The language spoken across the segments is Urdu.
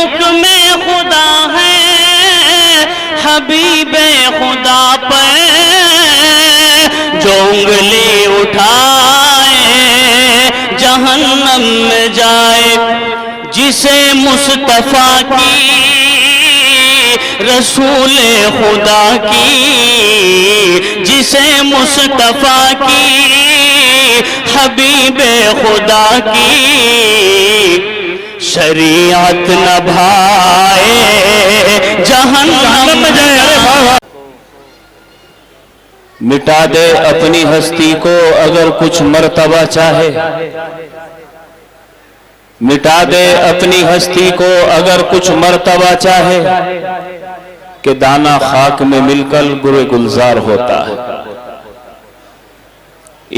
حکم خدا ہے حبیب خدا پر جو انگلی اٹھائے جہنم میں جائے، جسے مصطفیٰ کی رسول خدا کی، جسے مصطفیٰ کی حبیب خدا کی شریعت نبھائے جہنم میں جائے۔ مٹا دے اپنی ہستی کو اگر کچھ مرتبہ چاہے، مٹا دے اپنی ہستی کو اگر کچھ مرتبہ چاہے، کہ دانا خاک میں مل کر گل گلزار ہوتا ہے۔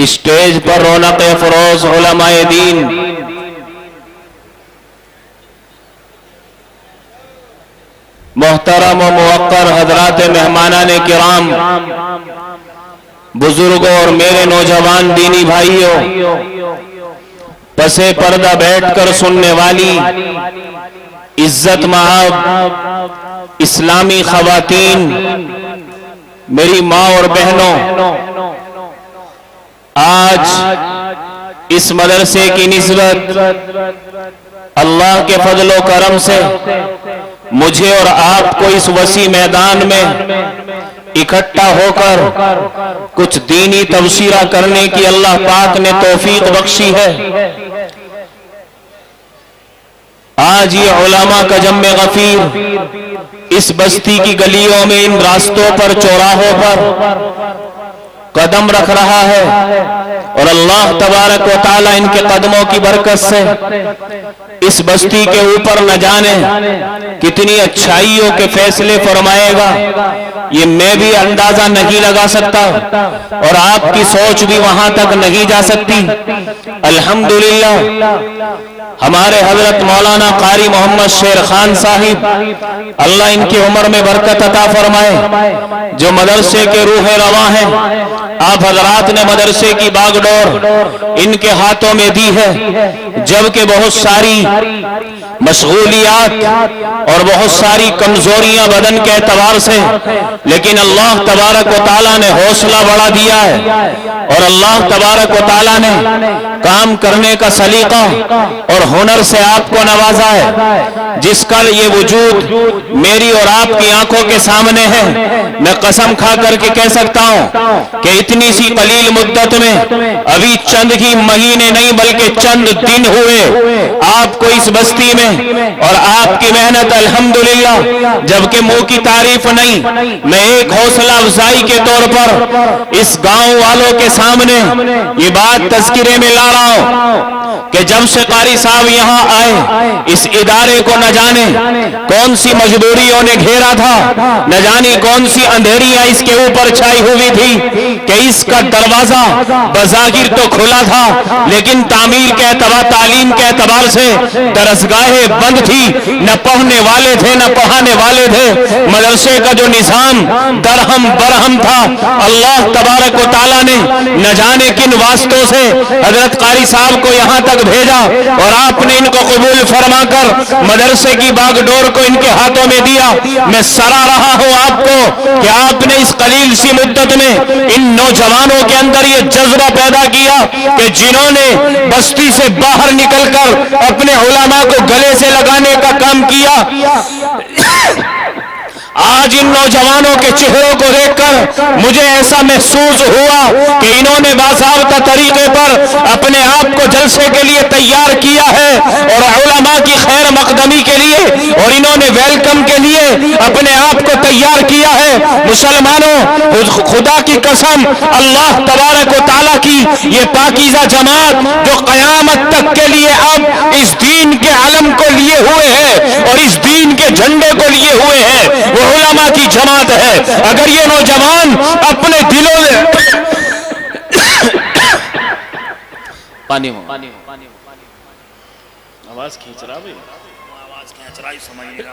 اسٹیج پر رونق افروز علماء دین، محترم و موقر حضرات مہمانان کرام، بزرگوں اور میرے نوجوان دینی بھائیوں، پسے پردہ بیٹھ کر سننے والی عزت مآب اسلامی خواتین، میری ماں اور بہنوں، آج اس مدرسے کی نسبت اللہ کے فضل و کرم سے مجھے اور آپ کو اس وسیع میدان میں اکٹھا ہو کر کچھ دینی تبصرہ کرنے کی اللہ پاک نے توفیق بخشی ہے۔ آج یہ علماء کا جم غفیر اس بستی کی گلیوں میں، ان راستوں پر، چوراہوں پر قدم رکھ رہا ہے، اور اللہ تبارک و تعالی ان کے قدموں کی برکت سے اس بستی کے اوپر نہ جانے کتنی اچھائیوں کے فیصلے فرمائے گا، یہ میں بھی اندازہ نہیں لگا سکتا، اور آپ کی سوچ بھی وہاں تک نہیں جا سکتی۔ الحمدللہ ہمارے حضرت مولانا قاری محمد شیر خان صاحب، اللہ ان کی عمر میں برکت عطا فرمائے، جو مدرسے کے روح رواں ہیں، آپ حضرات نے مدرسے کی باغ ڈور ان کے ہاتھوں میں دی ہے، جبکہ بہت ساری مشغولیات اور بہت ساری کمزوریاں بدن کے اعتبار سے، لیکن اللہ تبارک و تعالیٰ نے حوصلہ بڑھا دیا ہے، اور اللہ تبارک و تعالیٰ نے کام کرنے کا سلیقہ اور ہنر سے آپ کو نوازا ہے، جس کا یہ وجود میری اور آپ کی آنکھوں کے سامنے ہے۔ میں قسم کھا کر کے کہہ سکتا ہوں کہ اتنی سی قلیل مدت میں، ابھی چند ہی مہینے نہیں بلکہ چند دن ہوئے آپ کو اس بستی میں، اور آپ کی محنت الحمدللہ، جبکہ منہ کی تعریف نہیں، میں ایک حوصلہ افزائی کے طور پر اس گاؤں والوں کے سامنے یہ بات تذکرے میں لا رہا ہوں کہ جب سے قاری صاحب یہاں آئے، اس ادارے کو نہ جانے کون سی مجبوریوں نے گھیرا تھا، نہ جانے کون سی اندھیریاں اس کے اوپر چھائی ہوئی تھی، کہ اس کا دروازہ بظاہر تو کھلا تھا، لیکن تعمیر کے اعتبار، تعلیم کے اعتبار سے درسگاہیں بند تھی، نہ پڑھنے والے تھے نہ پڑھانے والے تھے، مدرسے کا جو نظام درہم برہم تھا، اللہ تبارک و تعالیٰ نے نہ جانے کن واسطوں سے حضرت قاری صاحب کو یہاں تک بھیجا، اور آپ نے ان کو قبول فرما کر مدرسے کی باغ ڈور کو ان کے ہاتھوں میں دیا۔ میں سرا رہا ہوں آپ کو کہ آپ نے اس قلیل سی مدت میں ان نوجوانوں کے اندر یہ جذبہ پیدا کیا کہ جنہوں نے بستی سے باہر نکل کر اپنے علماء کو گلے سے لگانے کا کام کیا۔ آج ان نوجوانوں کے چہروں کو دیکھ کر مجھے ایسا محسوس ہوا کہ انہوں نے باضابطہ طریقے پر اپنے آپ کو جلسے کے لیے تیار کیا ہے، اور علماء کی خیر مقدمی کے لیے، اور انہوں نے ویلکم کے لیے اپنے آپ کو تیار کیا ہے۔ مسلمانوں، خدا کی قسم، اللہ تبارک و تعالیٰ کی یہ پاکیزہ جماعت جو قیامت تک کے لیے اب اس دین کے علم کو لیے ہوئے ہے اور اس دین کے جھنڈے کو لیے ہوئے ہے، وہ علماء کی جماعت ہے۔ اگر یہ نوجوان اپنے دلوں میں پانی آواز کھینچ رہا بھئی، آواز کھینچ رہا ہی سمجھئے گا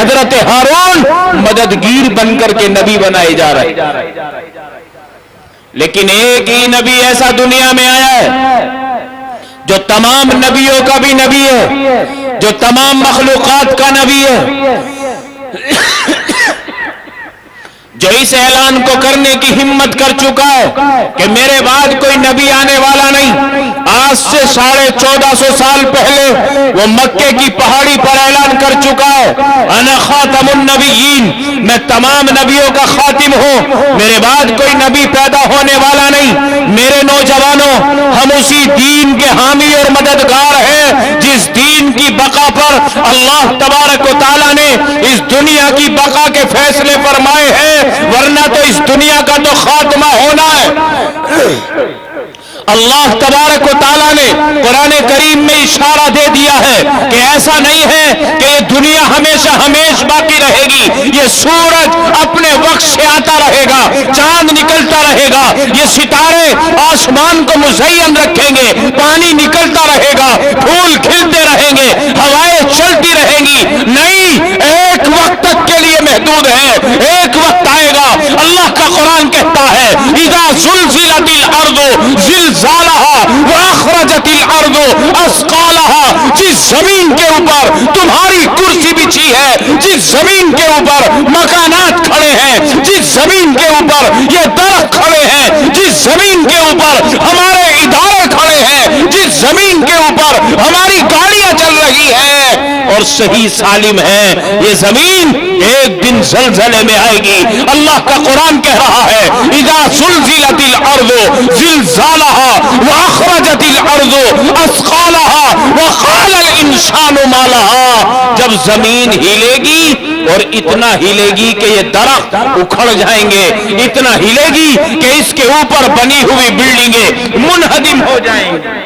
حضرت ہارون مددگیر بن کر کے نبی بنائے جا رہے ہیں. لیکن ایک ہی نبی ایسا دنیا میں آیا ہے جو تمام نبیوں کا بھی نبی ہے, جو تمام مخلوقات کا نبی ہے, جو اس اعلان کو کرنے کی ہمت کر چکا ہے کہ میرے بعد کوئی نبی آنے والا نہیں. آج سے 1450 سال پہلے وہ مکے کی پہاڑی پر اعلان کر چکا ہے, انا خاتم النبیین, میں تمام نبیوں کا خاتم ہوں, میرے بعد کوئی نبی پیدا ہونے والا نہیں. میرے نوجوانوں, ہم اسی دین کے حامی اور مددگار ہیں جس دین کی بقا پر اللہ تبارک و تعالیٰ نے اس دنیا کی بقا کے فیصلے فرمائے ہیں, ورنہ تو اس دنیا کا تو خاتمہ ہونا ہے. اللہ تبارک و تعالیٰ نے قرآن کریم میں اشارہ دے دیا ہے کہ ایسا نہیں ہے کہ یہ دنیا ہمیشہ ہمیش باقی رہے گی. یہ سورج اپنے وقت سے آتا رہے گا, چاند نکلتا رہے گا, یہ ستارے آسمان کو مزین رکھیں گے, پانی نکلتا رہے گا, پھول کھلتے رہیں گے, ہوائیں چلتی رہیں گی. نہیں, ایک وقت تک کے لیے محدود ہے, ایک وقت آئے گا. اللہ کا قرآن کہتا ہے اذا زلزلت الارض زلزالها واخرجت الارض اثقالها, جس زمین کے اوپر تمہاری کرسی بچھی ہے, جس زمین کے اوپر مکانات کھڑے ہیں, جس زمین کے اوپر یہ درخت کھڑے ہیں, جس زمین کے اوپر ہمارے ادارے کھڑے ہیں, جس زمین کے اوپر ہماری گاڑیاں چل رہی ہیں اور صحیح سالم ہے, یہ زمین ایک دن زلزلے میں آئے گی. اللہ کا قرآن کہہ رہا ہے اذا زلزلت الارض زلزالها واخرجت الارض اثقالها وقال الانسان ما لها, جب زمین ہلے گی اور اتنا ہلے گی کہ یہ درخت اکھڑ جائیں گے, اتنا ہلے گی کہ اس کے اوپر بنی ہوئی بلڈنگیں منہدم ہو جائیں گی,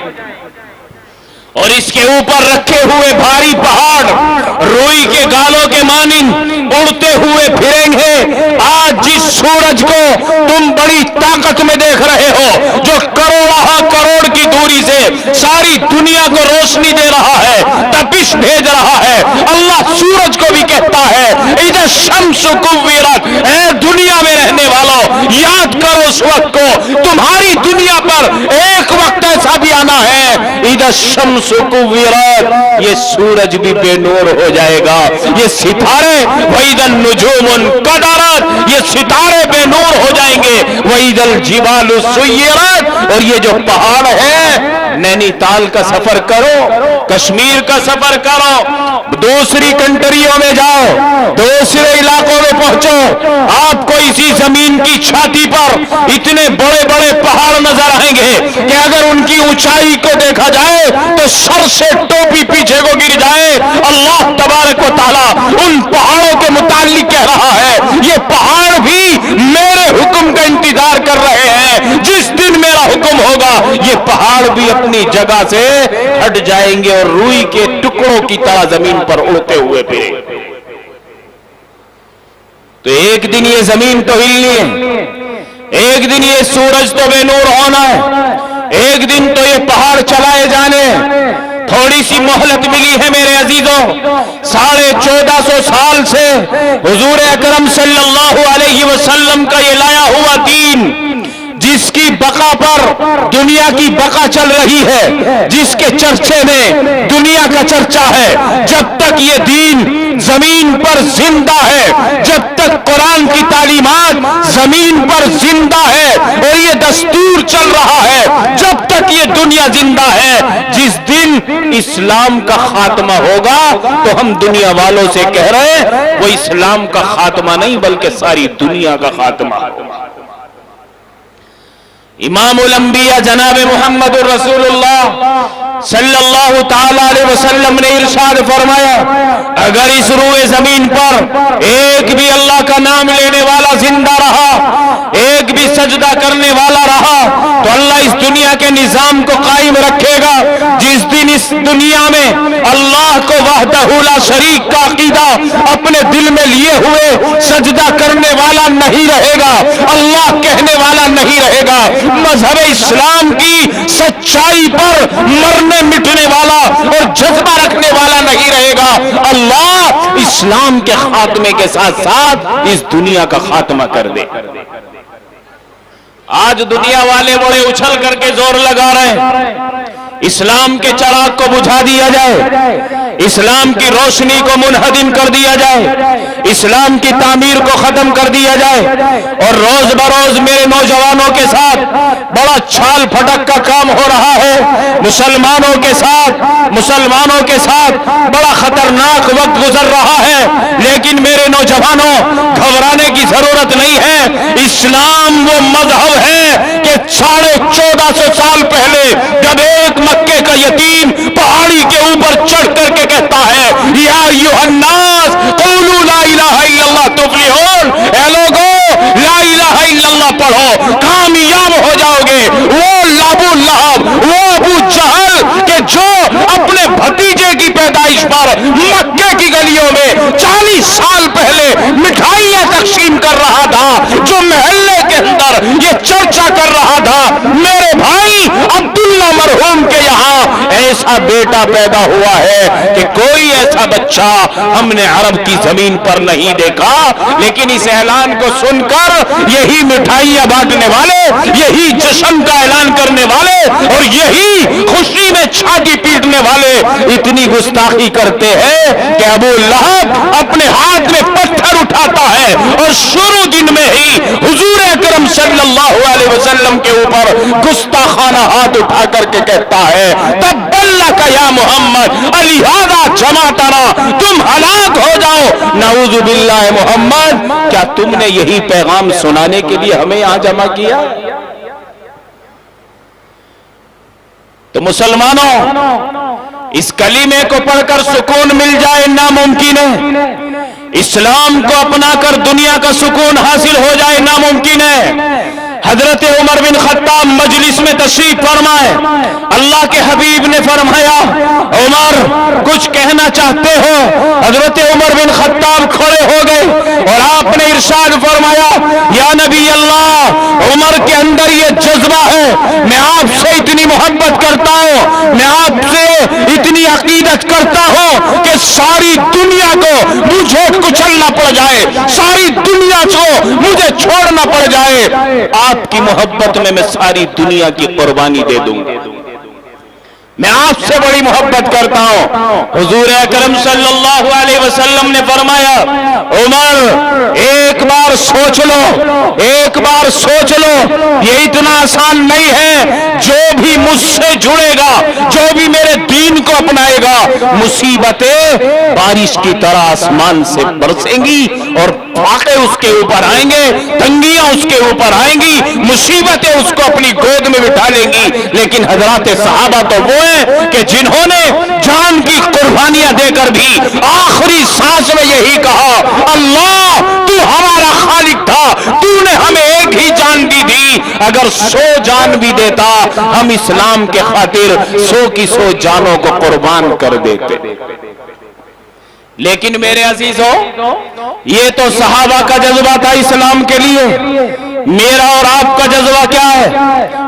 اور اس کے اوپر رکھے ہوئے بھاری پہاڑ روئی کے گالوں کے مانند اڑتے ہوئے پھریں گے. آج جس سورج کو تم بڑی طاقت میں دیکھ رہے ہو, جو کروڑ کی دوری سے ساری دنیا کو روشنی دے رہا ہے, تپش بھیج رہا ہے, اللہ سورج کو بھی کہتا ہے اذا الشمس کورت, اے دنیا میں رہنے والوں یاد کرو اس وقت کو, تمہاری دنیا پر ایک وقت ایسا بھی آنا ہے اذا الشمس کورت, یہ سورج بھی بے نور ہو جائے گا, یہ ستارے وَإِذَا النُّجُومُ انْقَدَرَتْ, یہ ستارے بے نور ہو جائیں گے. وَإِذَا الْجِبَالُ سُيِّرَتْ, اور یہ جو پہاڑ ہے, نینی تال کا سفر کرو, کشمیر کا سفر کرو, دوسری کنٹریوں میں جاؤ, دوسرے علاقوں میں پہنچو, آپ کو اسی زمین کی چھاتی پر اتنے بڑے بڑے پہاڑ نظر آئیں گے کہ اگر ان کی اونچائی کو دیکھا جائے تو سر سے ٹوپی پیچھے کو گر جائے. اللہ تبارک و تعالیٰ ان پہاڑوں کے متعلق کہہ رہا ہے یہ پہاڑ بھی میرے حکم کا انتظار کر رہے ہیں, جس دن میرا حکم ہوگا یہ پہاڑ بھی اپنی جگہ سے ہٹ جائیں گے اور روئی کے ٹکڑوں کی طرح زمین پر اڑتے ہوئے پھریں گے. تو ایک دن یہ زمین تو ہلنی ہے, ایک دن یہ سورج تو بے نور ہونا ہے, ایک دن تو یہ پہاڑ چلائے جانے. تھوڑی سی مہلت ملی ہے میرے عزیزوں, 1450 سال سے حضور اکرم صلی اللہ علیہ وسلم کا یہ لایا ہوا دین, جس کی بقا پر دنیا کی بقا چل رہی ہے, جس کے چرچے میں دنیا کا چرچا ہے, جب تک یہ دین زمین پر زندہ ہے, جب تک قرآن کی تعلیمات زمین پر زندہ ہے اور یہ دستور چل رہا ہے, جب تک یہ دنیا زندہ ہے, جس دن اسلام کا خاتمہ ہوگا تو ہم دنیا والوں سے کہہ رہے ہیں وہ اسلام کا خاتمہ نہیں بلکہ ساری دنیا کا خاتمہ. امام الانبیاء جناب محمد الرسول اللہ صلی اللہ تعالی علیہ وسلم نے ارشاد فرمایا اگر اس روئے زمین پر ایک بھی اللہ کا نام لینے والا زندہ رہا, ایک بھی سجدہ کرنے والا رہا تو اللہ اس دنیا کے نظام کو قائم رکھے گا. جس دن اس دنیا میں اللہ کو وحدہ لا شریک کا عقیدہ اپنے دل میں لیے ہوئے سجدہ کرنے والا نہیں رہے گا, اللہ کہنے والا نہیں رہے گا, مذہب اسلام کی سچائی پر مرنے مٹنے والا اور جذبہ رکھنے والا نہیں رہے گا, اللہ اس اسلام کے خاتمے کے ساتھ ساتھ اس دنیا کا خاتمہ کر دے۔ آج دنیا والے بڑے اچھل کر کے زور لگا رہے ہیں اسلام کے چراغ کو بجھا دیا جائے، اسلام کی روشنی کو منہدم کر دیا جائے، اسلام کی تعمیر کو ختم کر دیا جائے، اور روز بروز میرے نوجوانوں کے ساتھ بڑا چھال پھٹک کا کام ہو رہا ہے، مسلمانوں کے ساتھ بڑا خطرناک وقت گزر رہا ہے۔ لیکن میرے نوجوانوں، گھبرانے کی ضرورت نہیں ہے۔ اسلام وہ مذہب ہے کہ 1450 سال پہلے جب ایک مکے کا یتیم پہاڑی کے اوپر چڑھ کر کے کہتا ہے یا ایھا الناس قولوا لا الہ الا اللہ تفلحون، اے لوگو لا الہ الا اللہ پڑھو کامیاب ہو جاؤ گے۔ وہ ابو لہب، وہ ابو جہل کہ جو اپنے بھتیجے کی پیدائش پر مکے کی گلیوں میں 40 سال پہلے مٹھائیاں تقسیم کر رہا تھا، جو محلے کے اندر یہ چرچا کر رہا تھا میرے بھائی عبداللہ مرحوم کے یہاں ایسا بیٹا پیدا ہوا ہے کہ کوئی ایسا بچہ ہم نے عرب کی زمین پر نہیں دیکھا۔ لیکن اس اعلان کو سن کر یہی مٹھائیاں بانٹنے والے، یہی جشن کا اعلان کرنے والے اور یہی خوشی میں چھاتی پیٹنے والے اتنی گستاخی کرتے ہیں کہ ابو لہب اپنے ہاتھ میں پتھر اٹھاتا ہے اور شروع دن میں ہی حضور اکرم صلی اللہ علیہ وسلم کے اوپر گستاخانہ ہاتھ اٹھا کر کے کہتا ہے تبا لک یا محمد الہذا جمعتنا، تم ہلاک ہو جاؤ۔ نعوذ باللہ محمد، کیا تم نے یہی پیغام سنانے کے لیے ہمیں یہاں جمع کیا؟ تو مسلمانوں، اس کلمے کو پڑھ کر سکون مل جائے ناممکن ہے، اسلام کو اپنا کر دنیا کا سکون حاصل ہو جائے ناممکن ہے۔ حضرت عمر بن خطاب مجلس میں تشریف فرمائے، اللہ کے حبیب نے فرمایا عمر کچھ کہنا چاہتے ہو؟ حضرت عمر بن خطاب کھڑے ہو گئے اور آپ نے ارشاد فرمایا یا نبی اللہ، عمر کے اندر یہ جذبہ ہے، میں آپ سے اتنی محبت کرتا ہوں، میں آپ سے اتنی عقیدت کرتا ہوں کہ ساری دنیا کو مجھے کچلنا پڑ جائے، ساری دنیا کو مجھے چھوڑنا پڑ جائے، آپ کی محبت میں ساری دنیا کی قربانی دے دوں گا، میں آپ سے بڑی محبت کرتا ہوں۔ حضور اکرم صلی اللہ علیہ وسلم نے فرمایا عمر ایک بار سوچ لو، ایک بار سوچ لو، یہ اتنا آسان نہیں ہے، جو بھی مجھ سے جڑے گا، جو بھی میرے دین کو اپنائے گا، مصیبتیں بارش کی طرح آسمان سے برسیں گی اور فاقے اس کے اوپر آئیں گے، تنگیاں اس کے اوپر آئیں گی، مصیبتیں اس کو اپنی گود میں بٹھا لیں گی۔ لیکن حضرات صحابہ تو وہ ہیں کہ جنہوں نے جان کی قربانیاں دے کر بھی آخری سانس میں یہی کہا اللہ تو ہمارا خالق تھا، تو نے ہمیں ایک ہی جان دی تھی، اگر 100 جان بھی دیتا ہم اسلام کے خاطر 100 کی 100 جانوں کو قربان کر دیتے۔ لیکن میرے عزیزوں، یہ تو صحابہ کا جذبہ تھا اسلام کے لیے، میرا اور آپ کا جذبہ کیا ہے؟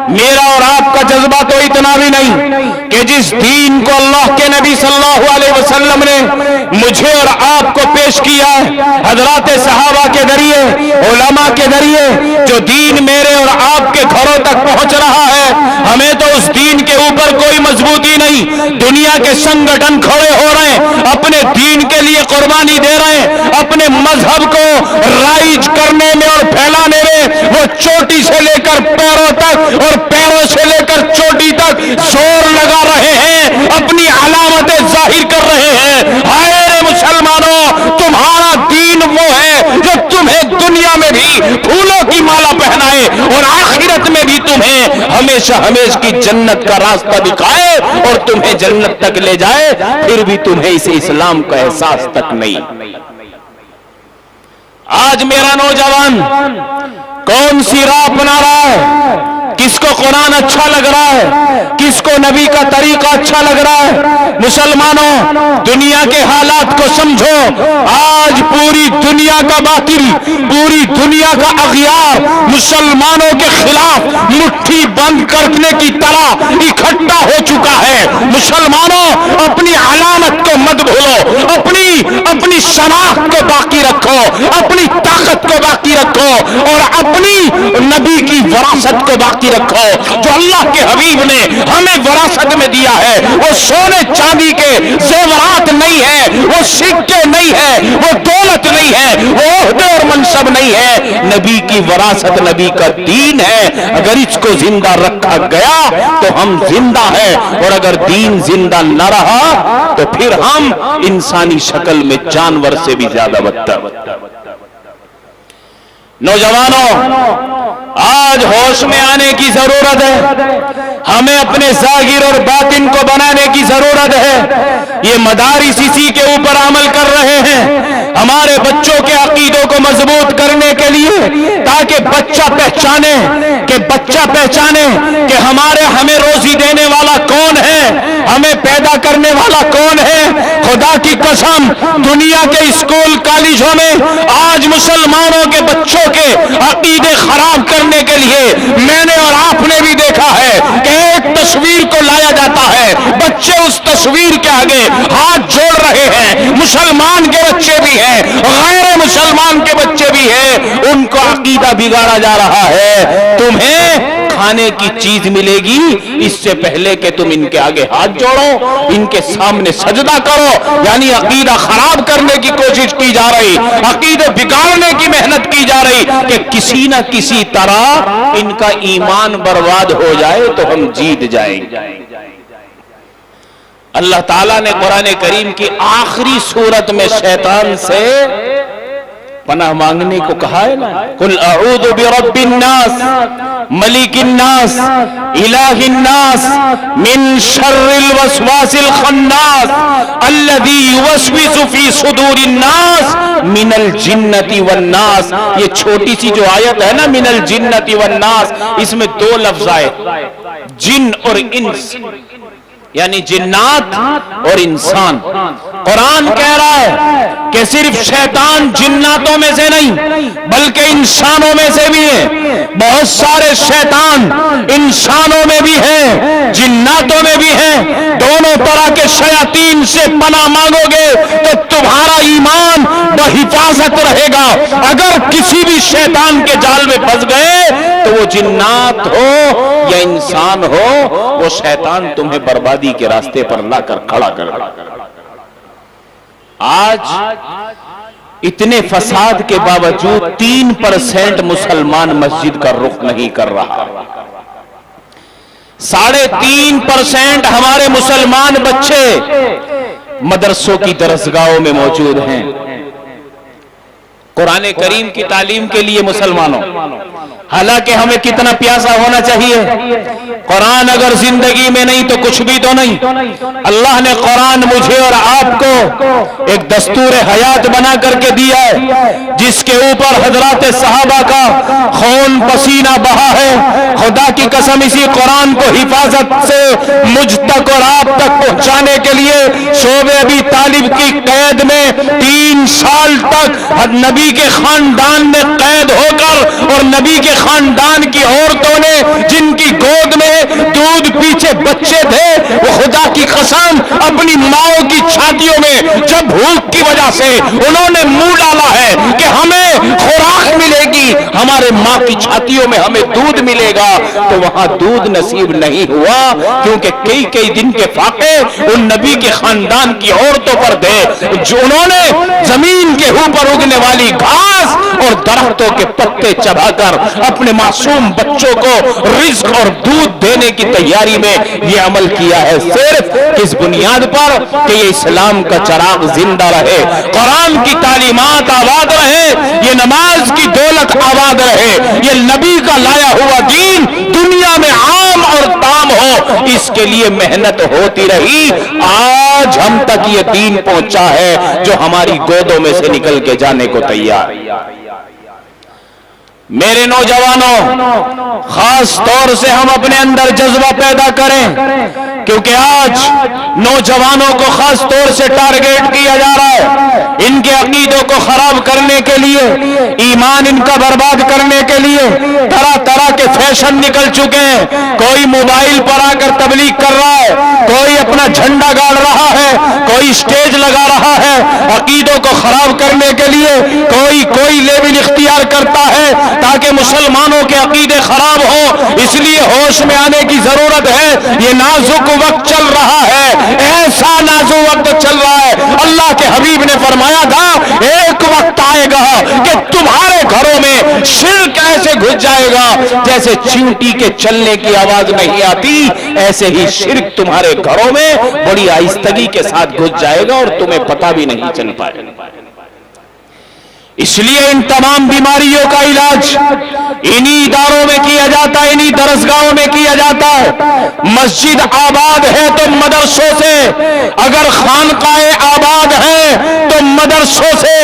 میرا اور آپ کا جذبہ تو اتنا بھی نہیں کہ جس دین کو اللہ کے نبی صلی اللہ علیہ وسلم نے مجھے اور آپ کو پیش کیا ہے، حضرات صحابہ کے ذریعے، علماء کے ذریعے جو دین میرے اور آپ کے گھروں تک پہنچ رہا ہے، ہمیں تو اس دین کے اوپر کوئی مضبوطی نہیں۔ دنیا کے سنگٹھن کھڑے ہو رہے ہیں، اپنے دین کے لیے قربانی دے رہے ہیں، اپنے مذہب کو رائج کرنے میں اور پھیلانے میں وہ چوٹی سے لے کر پیروں تک اور پیروں سے لے کر چوٹی تک زور لگا رہے ہیں، اپنی علامتیں ظاہر کر رہے ہیں۔ ہائے مسلمانوں، تمہارا دین وہ ہے جو تمہیں دنیا میں بھی پھولوں کی مالا پہنائے اور آخرت میں بھی تمہیں ہمیشہ ہمیشہ کی جنت کا راستہ دکھائے اور تمہیں جنت تک لے جائے، پھر بھی تمہیں اس اسلام کا احساس تک نہیں۔ آج میرا نوجوان کون سی راہ اپنا رہا ہے؟ کس کو قرآن اچھا لگ رہا ہے؟ کس کو نبی کا طریقہ اچھا لگ رہا ہے؟ مسلمانوں، دنیا کے حالات کو سمجھو۔ آج پوری دنیا کا باطل، پوری دنیا کا اغیار مسلمانوں کے خلاف مٹھی بند کرنے کی طرح اکٹھا ہو چکا ہے۔ مسلمانوں، اپنی علامت کو مت بھولو، اپنی اپنی شناخت کو باقی رکھو، اپنی طاقت کو باقی رکھو اور اپنی نبی کی وراثت کو باقی رکھو جو اللہ کے حبیب نے ہمیں وراثت میں دیا ہے۔ وہ سونے چاندی کے زیورات نہیں ہے، وہ سکے نہیں ہے، وہ دولت نہیں ہے، وہ عہدے اور منصب نہیں ہے، نبی کی وراثت نبی کا دین ہے۔ اگر اس کو زندہ رکھا گیا تو ہم زندہ ہیں، اور اگر دین زندہ نہ رہا تو پھر ہم انسانی شکل میں جانور سے بھی زیادہ بدتر۔ نوجوانوں، آج ہوش میں آنے کی ضرورت ہے، ہمیں اپنے ظاہر اور باطن کو بنانے کی ضرورت ہے۔ یہ مدارس اسی کے اوپر عمل کر رہے ہیں، ہمارے بچوں کے عقیدوں کو مضبوط کرنے کے لیے، تاکہ بچہ پہچانے کہ ہمیں روزی دینے والا کون ہے، ہمیں پیدا کرنے والا کون ہے۔ خدا کی قسم، دنیا کے اسکول کالجوں میں آج مسلمانوں کے بچوں کے عقیدے خراب کرنے کے لیے میں نے اور آپ نے بھی دیکھا ہے کہ ایک تصویر کو لایا جاتا ہے، بچے اس تصویر کے آگے ہاتھ جوڑ رہے ہیں، مسلمان کے بچے بھی ہیں، غیر مسلمان کے بچے بھی ہیں، ان کو عقیدہ بگاڑا جا رہا ہے۔ تمہیں کھانے کی چیز ملے گی اس سے پہلے کہ تم ان کے آگے ہاتھ جوڑو، ان کے سامنے سجدہ کرو، یعنی عقیدہ خراب کرنے کی کوشش کی جا رہی، عقیدے بگاڑنے کی محنت کی جا رہی کہ کسی نہ کسی طرح ان کا ایمان برباد ہو جائے تو ہم جیت جائیں گے۔ اللہ تعالیٰ نے قرآن کریم کی آخری سورت میں شیطان سے پناہ مانگنے کو کہا ہے نا، قل اعوذ برب الناس ملک الناس الہ الناس من شر الوسواس الخناس الذی یوسوس فی صدور الناس من الجنۃ والناس۔ یہ چھوٹی سی جو آیت ہے نا، من الجنۃ والناس، اس میں دو لفظ آئے، جن اور انس، یعنی جنات اور انسان۔ قرآن کہہ رہا ہے کہ صرف شیطان جناتوں میں سے نہیں بلکہ انسانوں میں سے بھی ہے، بہت سارے شیطان انسانوں میں بھی ہیں، جناتوں میں بھی ہیں۔ دونوں طرح کے شیاطین سے پناہ مانگو گے تو تمہارا ایمان بحفاظت رہے گا۔ اگر کسی بھی شیطان کے جال میں پھنس گئے تو وہ جنات ہو یا انسان ہو، وہ شیطان تمہیں بربادی کے راستے پر لا کر کھڑا کر۔ آج اتنے فساد کے باوجود 3% مسلمان مسجد کا رخ نہیں کر رہا، 3.5% ہمارے مسلمان بچے مدرسوں کی درسگاہوں میں موجود ہیں۔ قرآن کریم کی تعلیم کے لیے مسلمانوں، حالانکہ ہمیں کتنا پیاسا ہونا چاہیے۔ قرآن اگر زندگی میں نہیں تو کچھ بھی تو نہیں۔ اللہ نے قرآن مجھے اور آپ کو ایک دستور حیات بنا کر کے دیا ہے، جس کے اوپر حضرات صحابہ کا خون پسینہ بہا ہے۔ خدا کی قسم، اسی قرآن کو حفاظت سے مجھ تک اور آپ تک پہنچانے کے لیے شعب ابی طالب کی قید میں 3 سال تک نبی کے خاندان میں قید ہو کر، اور نبی کے خاندان کی عورتوں نے جن کی گود میں دودھ پیچھے بچے تھے، وہ خدا کی قسم اپنی ماؤں کی چھاتیوں میں جب بھوک کی وجہ سے انہوں نے منہ ڈالا ہے کہ ہمیں خوراک ملے گی، ہمارے ماں کی چھاتیوں میں ہمیں دودھ ملے گا، تو وہاں دودھ نصیب نہیں ہوا، کیونکہ کئی دن کے فاقے ان نبی کے خاندان کی عورتوں پر تھے، جو انہوں نے زمین کے اوپر اگنے والی گھاس اور درختوں کے پتے چبا کر اپنے معصوم بچوں کو رزق اور دودھ دینے کی تیاری میں یہ عمل کیا ہے، صرف اس بنیاد پر کہ یہ اسلام کا چراغ زندہ رہے، قرآن کی تعلیمات آباد رہے، یہ نماز کی دولت آباد رہے، یہ نبی کا لایا ہوا دین دنیا میں عام اور تام ہو، اس کے لیے محنت ہوتی رہی۔ آج ہم تک یہ دین پہنچا ہے جو ہماری گودوں میں سے نکل کے جانے کو تیار۔ میرے نوجوانوں، خاص طور سے ہم اپنے اندر جذبہ پیدا کریں، کیونکہ آج نوجوانوں کو خاص طور سے ٹارگیٹ کیا جا رہا ہے، ان کے عقیدوں کو خراب کرنے کے لیے، ایمان ان کا برباد کرنے کے لیے طرح طرح کے فیشن نکل چکے ہیں۔ کوئی موبائل پر آ کر تبلیغ کر رہا ہے، کوئی اپنا جھنڈا گاڑ رہا ہے، کوئی سٹیج لگا رہا ہے عقیدوں کو خراب کرنے کے لیے، کوئی لیبل اختیار کرتا ہے تاکہ مسلمانوں کے عقیدے خراب ہوں۔ اس لیے ہوش میں آنے کی ضرورت ہے، یہ نازک وقت چل رہا ہے، ایسا نازک وقت چل رہا ہے۔ اللہ کے حبیب نے فرمایا تھا ایک وقت آئے گا کہ تمہارے گھروں میں شرک ایسے گھس جائے گا جیسے چیونٹی کے چلنے کی آواز نہیں آتی، ایسے ہی شرک تمہارے گھروں میں بڑی آہستگی کے ساتھ گھس جائے گا اور تمہیں پتہ بھی نہیں چل پائے گا۔ اس لیے ان تمام بیماریوں کا علاج انہی اداروں میں کیا جاتا ہے، انہی درسگاہوں میں کیا جاتا ہے۔ مسجد آباد ہے تو مدرسوں سے، اگر خانقاہ آباد ہے تو مدرسوں سے،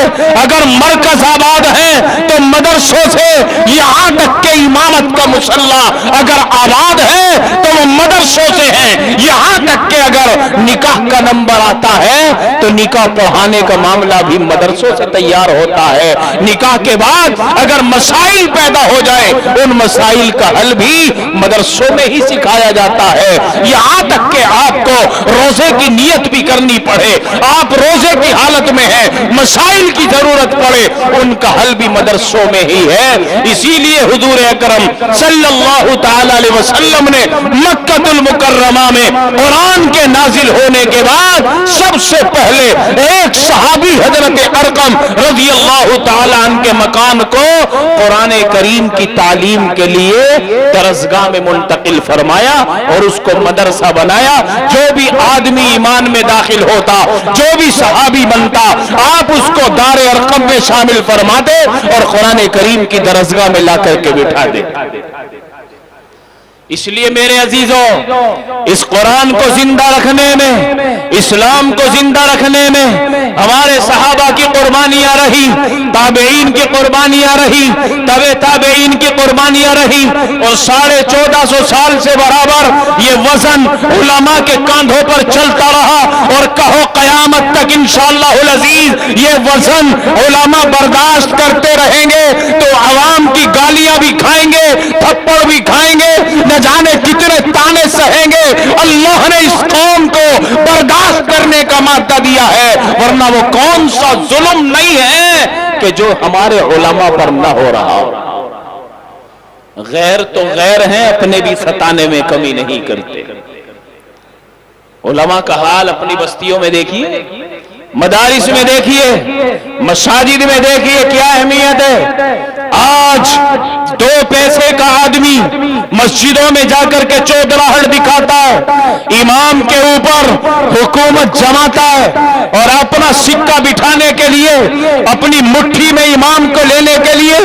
اگر مرکز آباد ہے تو مدرسوں سے، یہاں تک کہ امامت کا مصلی اگر آباد ہے تو وہ مدرسوں سے ہے، یہاں تک کہ اگر نکاح کا نمبر آتا ہے تو نکاح پڑھانے کا معاملہ بھی مدرسوں سے تیار ہوتا ہے۔ نکاح کے بعد اگر مسائل پیدا ہو جائے ان مسائل کا حل بھی مدرسوں میں ہی سکھایا جاتا ہے۔ یہاں تک کہ آپ کو روزے کی نیت بھی کرنی پڑے، آپ روزے کی حالت میں ہیں، مسائل کی ضرورت پڑے، ان کا حل بھی مدرسوں میں ہی ہے۔ اسی لیے حضور اکرم صلی اللہ تعالی علیہ وسلم نے مکہ المکرمہ میں قرآن کے نازل ہونے کے بعد سب سے پہلے ایک صحابی حضرت ارقم رضی اللہ تعالیٰ عنہ کے مکان کو قرآن کریم کی تعلیم کے لیے درسگاہ میں منتقل فرمایا اور اس کو مدرسہ بنایا۔ جو بھی آدمی ایمان میں داخل ہوتا، جو بھی صحابی بنتا، آپ اس کو دار ارقم میں شامل فرما دے اور قرآن کریم کی درسگاہ میں لا کر کے بٹھا دے۔ اس لیے میرے عزیزوں، اس قرآن کو زندہ رکھنے میں، اسلام کو زندہ رکھنے میں ہمارے صحابہ کی قربانیاں رہی، تابعین کی قربانیاں رہی، تبع تابعین کی قربانیاں رہی، اور 1450 سال سے برابر یہ وزن علماء کے کاندھوں پر چلتا رہا، اور کہو قیامت تک انشاءاللہ العزیز یہ وزن علماء برداشت کرتے رہیں گے تو عوام کی گالیاں بھی کھائیں گے، تھپڑ بھی کھائیں گے، نہ جانے کتنے تانے سہیں گے۔ اللہ نے اس قوم کو برداشت کرنے کا مادہ دیا ہے، ورنہ وہ کون سا ظلم نہیں ہے کہ جو ہمارے علماء پر نہ ہو رہا ہو۔ غیر تو غیر ہیں، اپنے بھی ستانے میں کمی نہیں کرتے۔ علماء کا حال اپنی بستیوں میں دیکھیے، مدارس میں دیکھیے، مساجد میں دیکھیے کیا اہمیت ہے۔ آج 2 پیسے کا آدمی مسجدوں میں جا کر کے چودراہٹ دکھاتا ہے، امام کے اوپر حکومت جماتا ہے اور اپنا سکہ بٹھانے کے لیے، اپنی مٹھی میں امام کو لینے کے لیے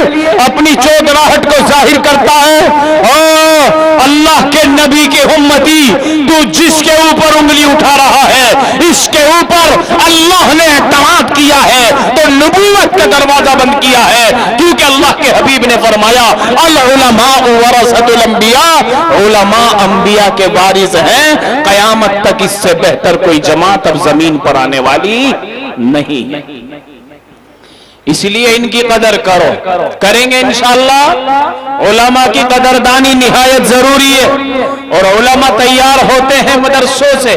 اپنی چودراہٹ کو ظاہر کرتا ہے۔ اور اللہ کے نبی کے امتی، تو جس کے اوپر انگلی اٹھا رہا ہے اس کے اوپر اللہ نے اعتماد کیا ہے تو نبوت کا دروازہ بند کیا ہے، کیونکہ اللہ کے حبیب نے فرمایا العلماء ورثۃ الانبیاء، علماء انبیاء کے وارث ہیں، قیامت تک اس سے بہتر کوئی جماعت اب زمین پر آنے والی نہیں ہے۔ اس لیے ان کی قدر کرو، کریں گے انشاءاللہ۔ علماء کی قدردانی نہایت ضروری ہے، اور علماء تیار ہوتے ہیں مدرسوں سے،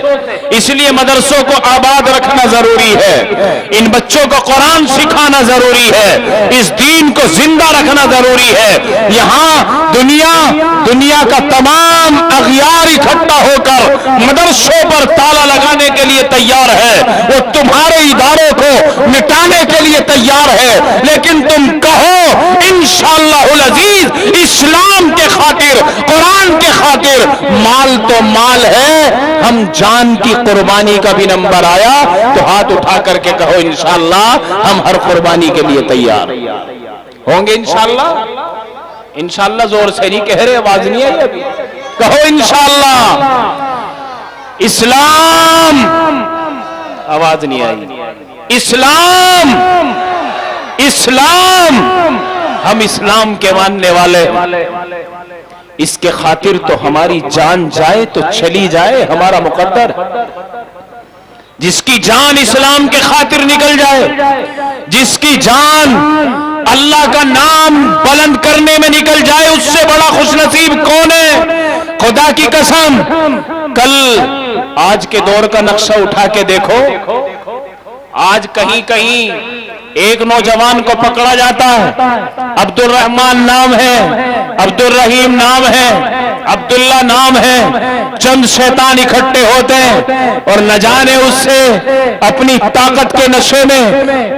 اس لیے مدرسوں کو آباد رکھنا ضروری ہے، ان بچوں کو قرآن سکھانا ضروری ہے، اس دین کو زندہ رکھنا ضروری ہے۔ یہاں دنیا کا تمام اغیار اکٹھا ہو کر مدرسوں پر تالا لگانے کے لیے تیار ہے، وہ تمہارے اداروں کو مٹانے کے لیے تیار ہے، لیکن تم کہو انشاءاللہ العزیز اسلام کے خاطر، قرآن کے خاطر، مال تو مال ہے، ہم جان کی قربانی کا بھی نمبر آیا تو ہاتھ اٹھا کر کے کہو انشاءاللہ ہم ہر قربانی کے لیے تیار ہوں گے۔ انشاءاللہ، انشاءاللہ زور سے نہیں کہہ رہے، آواز نہیں آئی ابھی، کہو انشاءاللہ۔ اسلام، آواز نہیں آئی، اسلام، اسلام ہم اسلام کے ماننے والے، اس کے خاطر تو ہماری جان جائے تو چلی جائے، ہمارا مقدر۔ جس کی جان اسلام کے خاطر نکل جائے، جس کی جان اللہ کا نام بلند کرنے میں نکل جائے، اس سے بڑا خوش نصیب کون ہے؟ خدا کی قسم، کل آج کے دور کا نقشہ اٹھا کے دیکھو، آج کہیں کہیں ایک نوجوان کو پکڑا جاتا ہے، عبد الرحمن نام ہے، عبد الرحیم نام ہے، عبداللہ نام ہے، چند شیطان اکٹھے ہوتے ہیں اور نہ جانے اس سے اپنی طاقت کے نشے میں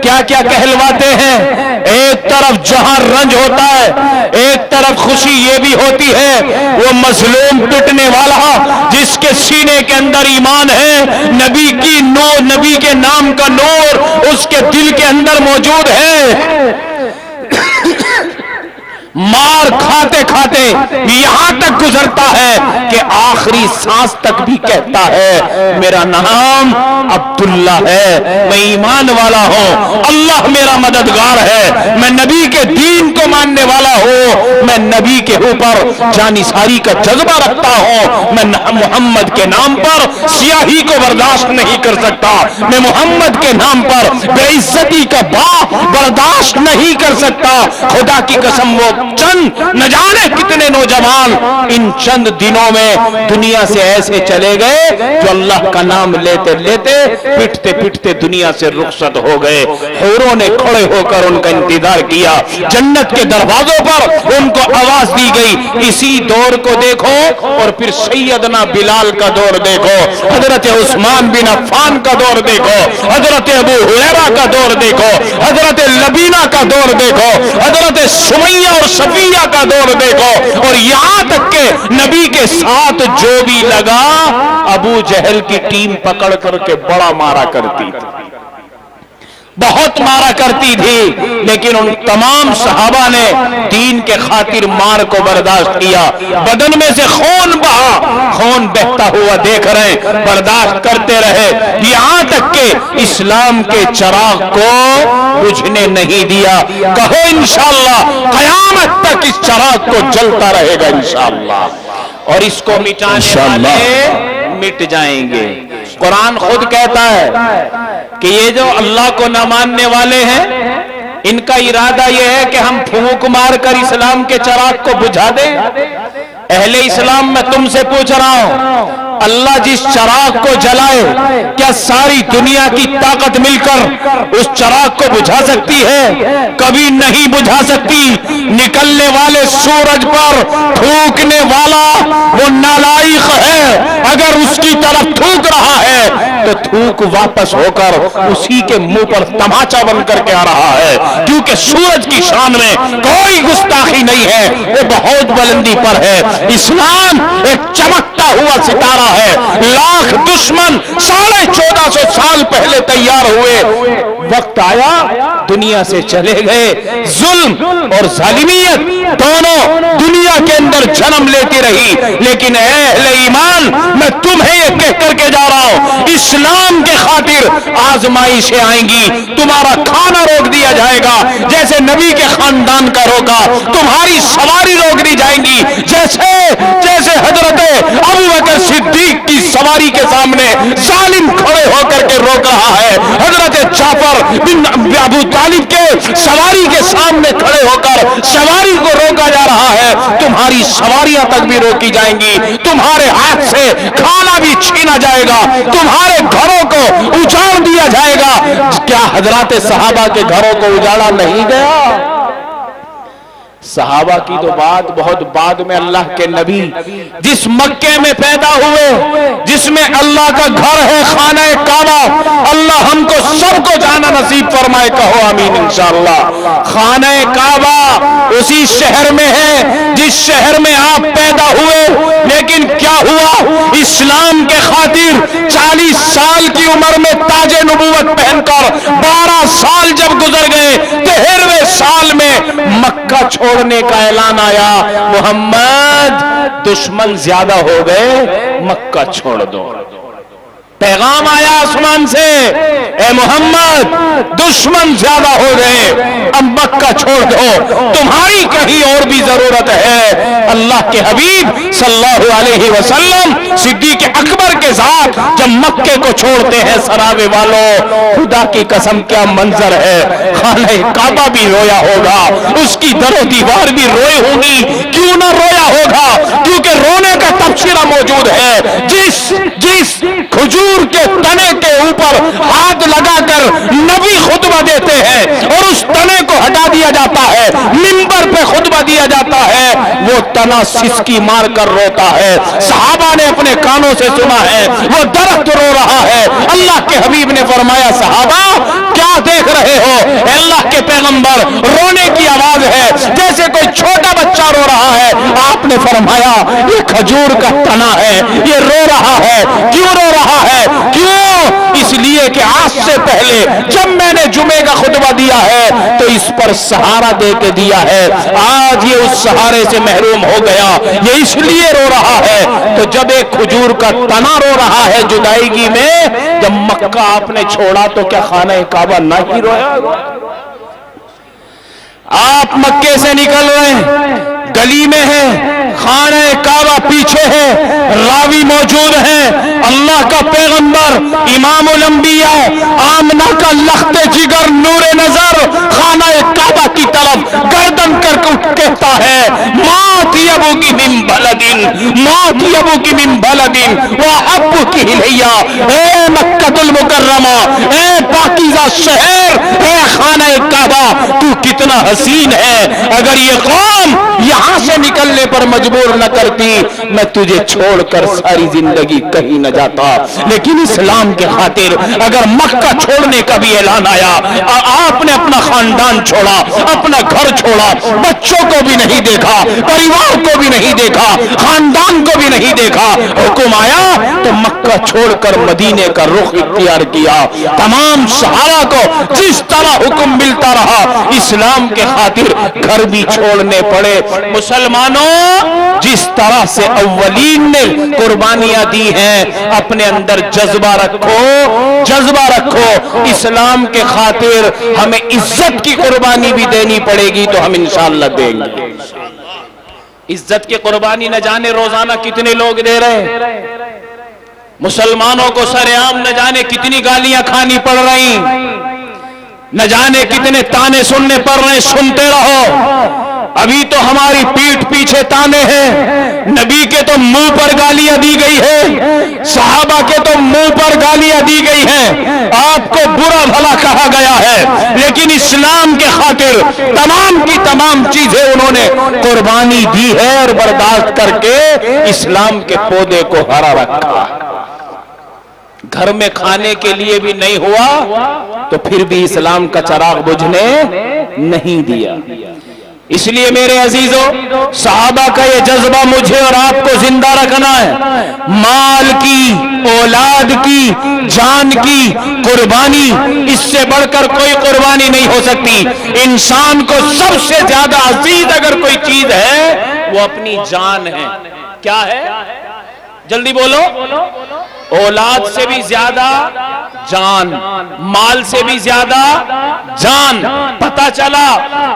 کیا کیا کہلواتے ہیں۔ ایک طرف جہاں رنج ہوتا ہے، ایک طرف خوشی یہ بھی ہوتی ہے، وہ مظلوم پٹنے والا جس کے سینے کے اندر ایمان ہے، نبی کی نور، نبی کے نام کا نور اس کے دل کے اندر موجود ہے، مار کھاتے کھاتے یہاں تک گزرتا ہے کہ آخری سانس تک بھی کہتا ہے میرا نام عبداللہ ہے، میں ایمان والا ہوں، اللہ میرا مددگار ہے، میں نبی کے دین کو ماننے والا ہوں، میں نبی کے اوپر جانثاری کا جذبہ رکھتا ہوں، میں محمد کے نام پر سیاہی کو برداشت نہیں کر سکتا، میں محمد کے نام پر بے عزتی کا برداشت نہیں کر سکتا۔ خدا کی قسم، وہ چند نہ جانے کتنے نوجوان ان چند دنوں میں دنیا سے ایسے چلے گئے جو اللہ کا نام لیتے لیتے پٹتے پٹتے دنیا سے رخصت ہو گئے۔ حوروں نے کھڑے ہو کر ان کا انتظار کیا، جنت کے دروازوں پر ان کو آواز دی گئی۔ اسی دور کو دیکھو اور پھر سیدنا بلال کا دور دیکھو، حضرت عثمان بن عفان کا دور دیکھو، حضرت ابو ہریرہ کا دور دیکھو، حضرت لبینہ کا دور دیکھو، حضرت سمیہ اور صفیہ کا دور دیکھو، اور یہاں تک کہ نبی کے ساتھ جو بھی لگا ابو جہل کی ٹیم پکڑ کر کے بڑا مارا کرتی تھی، بہت مارا کرتی تھی، لیکن ان تمام صحابہ نے دین کے خاطر مار کو برداشت کیا۔ بدن میں سے خون بہا، خون بہتا ہوا دیکھ رہے، برداشت کرتے رہے، یہاں تک کہ اسلام کے چراغ کو بجھنے نہیں دیا۔ کہو انشاءاللہ قیامت تک اس چراغ کو جلتا رہے گا انشاءاللہ، اور اس کو مٹانے والے مٹ جائیں گے۔ قرآن خود کہتا ہے کہ یہ جو اللہ کو نہ ماننے والے ہیں، ان کا ارادہ یہ ہے کہ ہم پھونک مار کر اسلام کے چراغ کو بجھا دیں۔ اہل اسلام میں تم سے پوچھ رہا ہوں، اللہ جس چراغ کو جلائے کیا ساری دنیا کی طاقت مل کر اس چراغ کو بجھا سکتی ہے؟ کبھی نہیں بجھا سکتی۔ نکلنے والے سورج پر تھوکنے والا وہ نالائق ہے، اگر اس کی طرف تھوک رہا ہے تو تھوک واپس ہو کر اسی کے منہ پر تماچا بن کر کے آ رہا ہے، کیونکہ سورج کی شان میں کوئی گستاخی نہیں ہے، وہ بہت بلندی پر ہے۔ اسلام ایک چمکتا ہوا ستارہ ہے، لاکھ دشمن 1450 سال پہلے تیار ہوئے، وقت آیا دنیا سے چلے گئے، ظلم اور ظالمیت دونوں دنیا کے اندر جنم لیتی رہی، لیکن اے اہل ایمان، میں تمہیں یہ کہہ کر کے جا رہا ہوں، اسلام کے خاطر آزمائشیں آئیں گی، تمہارا کھانا روک دیا جائے گا جیسے نبی کے خاندان کا روکا، تمہاری سواری روک دی جائیں گی جیسے حضرت ابو بکر صدیق کی سواری کے سامنے ظالم کھڑے ہو کر کے روک رہا ہے، حضرت جعفر بن ابو طالب کے سواری کے سامنے کھڑے ہو کر سواری کو روکا جا رہا ہے، تمہاری سواریاں تک بھی روکی جائیں گی، تمہارے ہاتھ سے کھانا بھی چھینا جائے گا، تمہارے گھروں کو اجاڑ دیا جائے گا۔ کیا حضرات صحابہ کے گھروں کو اجاڑا نہیں گیا؟ صحابہ کی تو بات بہت بعد میں، اللہ کے نبی جس مکے میں پیدا ہوئے، جس میں اللہ کا گھر ہے خانہ کعبہ، اللہ ہم کو سب کو جانا نصیب فرمائے، کہو آمین انشاءاللہ۔ خانہ کعبہ اسی شہر میں ہے جس شہر میں آپ پیدا ہوئے، لیکن کیا ہوا؟ اسلام کے خاطر 40 سال کی عمر میں تاج نبوت پہن کر 12 سال جب گزر گئے، 13ویں سال میں مکہ چھوڑنے کا اعلان آیا، محمد دشمن زیادہ ہو گئے، مکہ چھوڑ دو۔ پیغام آیا آسمان سے، اے محمد دشمن زیادہ ہو گئے، اب مکہ چھوڑ دو، تمہاری کہیں اور بھی ضرورت ہے۔ اللہ کے حبیب صلی اللہ علیہ وسلم صدیق اکبر کے ساتھ جب مکے کو چھوڑتے ہیں، سراوے والوں خدا کی قسم کیا منظر ہے، خانہ کعبہ بھی رویا ہوگا، اس کی در و دیوار بھی روئے ہوں گی، کیوں نہ رویا ہوگا؟ کیونکہ رونے کا تبصرہ موجود ہے۔ جس کھجور کے تنے کے اوپر ہاتھ لگا کر نبی خطبہ دیتے ہیں اور اس تنے کو ہٹا دیا جاتا ہے، منبر پہ خطبہ دیا جاتا ہے، وہ تنا سسکی مار کر روتا ہے۔ صحابہ نے اپنے کانوں سے سنا ہے، وہ درخت رو رہا ہے۔ اللہ کے حبیب نے فرمایا، صحابہ کیا دیکھ رہے ہو؟ اے اللہ کے پیغمبر، رونے کی آواز ہے جیسے کوئی چھوٹا بچہ رو رہا ہے۔ آپ نے فرمایا، یہ کھجور کا تنا ہے، یہ رو رہا ہے۔ کیوں رو رہا ہے؟ کیوں؟ اس لیے کہ آج سے پہلے جب میں نے جمعے کا خطبہ دیا ہے تو اس پر سہارا دے کے دیا ہے، آج یہ اس سہارے سے محروم ہو گیا، یہ اس لیے رو رہا ہے۔ تو جب ایک کھجور کا تنا رو رہا ہے جدائیگی میں، جب مکہ آپ نے چھوڑا تو کیا خانہ کعبہ نہ ہی رویا؟ آپ مکے سے نکل رہے ہیں، گلی میں ہیں، خانہ کعبہ پیچھے ہے، راوی موجود ہیں، اللہ کا پیغمبر امام الانبیاء آمنہ کا لخت جگر نور نظر خانہ کعبہ کی طرف گردن کر کے کہتا ہے، مات یبوکی من بلدن، مات یبوکی من بلدن وحبکی الیہ، اے مکہ المکرمہ، اے پاکیزہ شہر، اے خانہ کعبہ، تو کتنا حسین ہے، اگر یہ قوم یہاں سے نکلنے پر مجبور نہ کرتی میں تجھے چھوڑ کر ساری زندگی کہیں نہ جاتا، لیکن اسلام کے خاطر اگر مکہ چھوڑنے کا بھی اعلان آیا، آپ نے اپنا خاندان چھوڑا، اپنا گھر چھوڑا، بچوں کو بھی نہیں دیکھا، پریوار کو بھی نہیں دیکھا، خاندان کو بھی نہیں دیکھا، حکم آیا تو مکہ چھوڑ کر مدینے کا رخ اختیار کیا۔ تمام صحابہ کو جس طرح حکم ملتا رہا، اسلام کے خاطر گھر بھی چھوڑنے پڑے۔ مسلمانوں، جس طرح سے اولین نے قربانیاں دی ہیں، اپنے اندر جذبہ رکھو، جذبہ رکھو، اسلام کے خاطر ہمیں عزت کی قربانی بھی دینی پڑے گی تو ہم انشاءاللہ دیں گے۔ عزت کی قربانی نہ جانے روزانہ کتنے لوگ دے رہے ہیں، مسلمانوں کو سرعام نہ جانے کتنی گالیاں کھانی پڑ رہی، نہ جانے کتنے تانے سننے پڑ رہے، سنتے رہو۔ ابھی تو ہماری پیٹھ پیچھے تانے ہیں، نبی کے تو منہ پر گالیاں دی گئی ہے، صحابہ کے تو منہ پر گالیاں دی گئی ہیں، آپ کو برا بھلا کہا گیا ہے، لیکن اسلام کے خاطر تمام کی تمام چیزیں انہوں نے قربانی دی ہے اور برداشت کر کے اسلام کے پودے کو ہرا رکھا۔ گھر میں کھانے کے لیے بھی نہیں ہوا تو پھر بھی اسلام کا چراغ بجھنے نہیں دیا۔ اس لیے میرے عزیزوں، صحابہ کا یہ جذبہ مجھے اور آپ کو زندہ رکھنا ہے۔ مال کی، اولاد کی، جان کی قربانی، اس سے بڑھ کر کوئی قربانی نہیں ہو سکتی۔ انسان کو سب سے زیادہ عزیز اگر کوئی چیز ہے وہ اپنی جان ہے۔ کیا ہے؟ جلدی بولو۔ اولاد سے بھی زیادہ جان، مال سے بھی زیادہ جان۔ پتہ چلا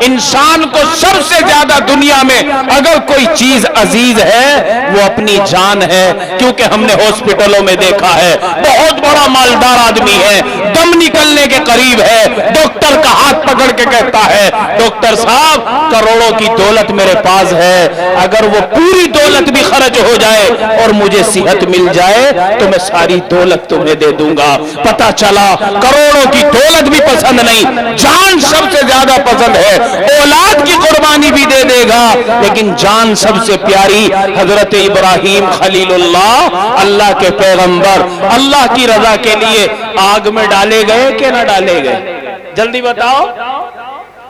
انسان کو سب سے زیادہ دنیا میں اگر کوئی چیز عزیز ہے وہ اپنی جان ہے، کیونکہ ہم نے ہاسپٹلوں میں دیکھا ہے، بہت بڑا مالدار آدمی ہے، دم نکلنے کے قریب ہے، ڈاکٹر کا ہاتھ پکڑ کے کہتا ہے، ڈاکٹر صاحب کروڑوں کی دولت میرے پاس ہے، اگر وہ پوری دولت بھی خرچ ہو جائے اور مجھے صحت مل جائے تو میں ساری دولت تمہیں دے دوں گا۔ پتہ چلا کروڑوں کی دولت بھی پسند نہیں، جان سب سے زیادہ پسند ہے۔ اولاد کی قربانی بھی دے دے گا لیکن جان سب سے پیاری۔ حضرت ابراہیم خلیل اللہ، اللہ کے پیغمبر، اللہ کی رضا کے لیے آگ میں ڈالے گئے کہ نہ ڈالے گئے؟ جلدی بتاؤ۔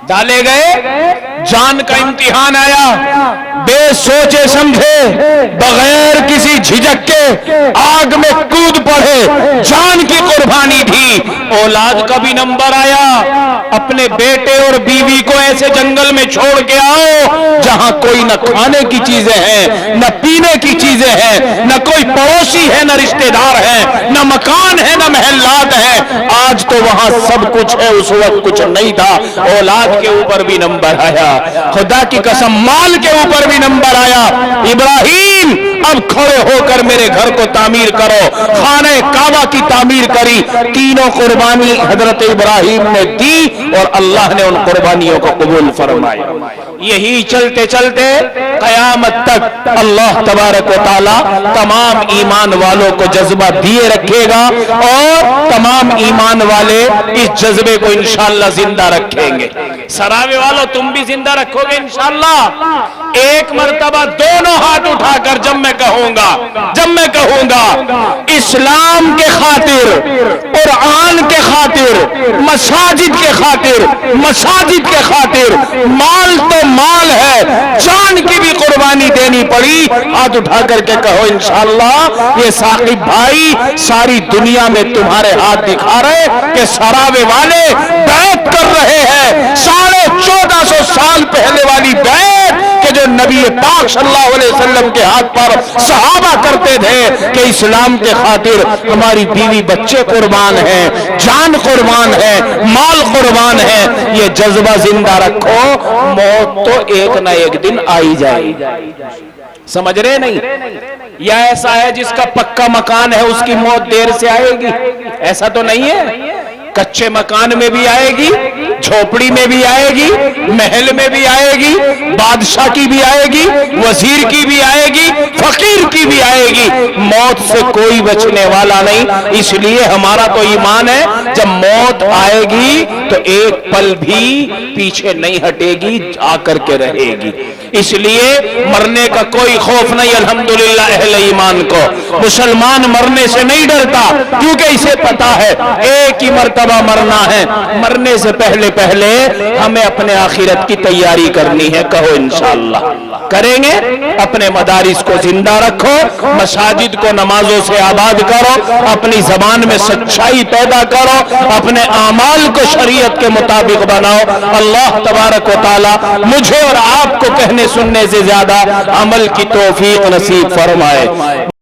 ڈالے گئے، جان کا امتحان آیا، بے سوچے سمجھے بغیر کسی جھجک کے آگ میں کود پڑے، جان کی قربانی دی، اولاد کا بھی نمبر آیا۔ اپنے بیٹے اور بیوی کو ایسے جنگل میں چھوڑ کے آؤ جہاں کوئی نہ کھانے کی چیزیں ہیں، نہ پینے کی چیزیں ہیں، نہ کوئی پڑوسی ہے، نہ رشتہ دار ہے، نہ مکان ہے، نہ محلات ہے۔ آج تو وہاں سب کچھ ہے، اس وقت کچھ نہیں تھا۔ اولاد کے اوپر بھی نمبر آیا، خدا کی قسم مال کے اوپر بھی نمبر آیا۔ ابراہیم اب کھڑے ہو کر میرے گھر کو تعمیر کرو، خانہ کعبہ کی تعمیر کری۔ تینوں قربانی حضرت ابراہیم نے دی اور اللہ نے ان قربانیوں کو قبول فرمایا۔ یہی چلتے چلتے قیامت تک اللہ تبارک و تعالی تمام ایمان والوں کو جذبہ دیے رکھے گا اور تمام ایمان والے اس جذبے کو انشاءاللہ زندہ رکھیں گے۔ سراوے والوں تم بھی زندہ رکھو گے انشاءاللہ۔ ایک مرتبہ دونوں ہاتھ اٹھا کر جب میں کہوں گا اسلام کے خاطر، قرآن کے خاطر، مساجد کے خاطر مال تو مال ہے، جان کی بھی قربانی دینی پڑی، ہاتھ اٹھا کر کے کہو انشاءاللہ۔ یہ ثاقب بھائی ساری دنیا میں تمہارے ہاتھ دکھا رہے کہ سراوے والے بیعت کر رہے ہیں، 1450 سال پہلے والی بیعت کہ جو نبی پاک صلی اللہ علیہ وسلم کے ہاتھ پر صحابہ کرتے تھے کہ اسلام کے خاطر ہماری بیوی بچے قربان ہیں، جان قربان ہے، مال قربان ہے۔ یہ جذبہ زندہ رکھو، موت تو ایک نہ ایک دن آئی جائے۔ سمجھ رہے نہیں؟ یا ایسا ہے جس کا پکا مکان ہے اس کی موت دیر سے آئے گی؟ ایسا تو نہیں ہے۔ کچے مکان میں بھی آئے گی، جھوپڑی میں بھی آئے گی، محل میں بھی آئے گی، بادشاہ کی بھی آئے گی، وزیر کی بھی آئے گی، فقیر کی بھی آئے گی۔ موت سے کوئی بچنے والا نہیں۔ اس لیے ہمارا تو ایمان ہے جب موت آئے گی تو ایک پل بھی پیچھے نہیں ہٹے گی، آ کر کے رہے گی۔ اس لیے مرنے کا کوئی خوف نہیں۔ الحمدللہ اہل ایمان کو مسلمان مرنے سے نہیں ڈرتا، کیونکہ اسے پتا ہے ایک ہی مرتبہ مرنا ہے۔ مرنے سے پہلے ہمیں اپنے آخرت کی تیاری کرنی ہے۔ کہو انشاءاللہ کریں گے۔ اپنے مدارس کو زندہ رکھو، مساجد کو نمازوں سے آباد کرو، اپنی زبان میں سچائی پیدا کرو، اپنے اعمال کو شریعت کے مطابق بناؤ۔ اللہ تبارک و تعالی مجھے اور آپ کو کہنے سننے سے زیادہ عمل کی توفیق نصیب فرمائے۔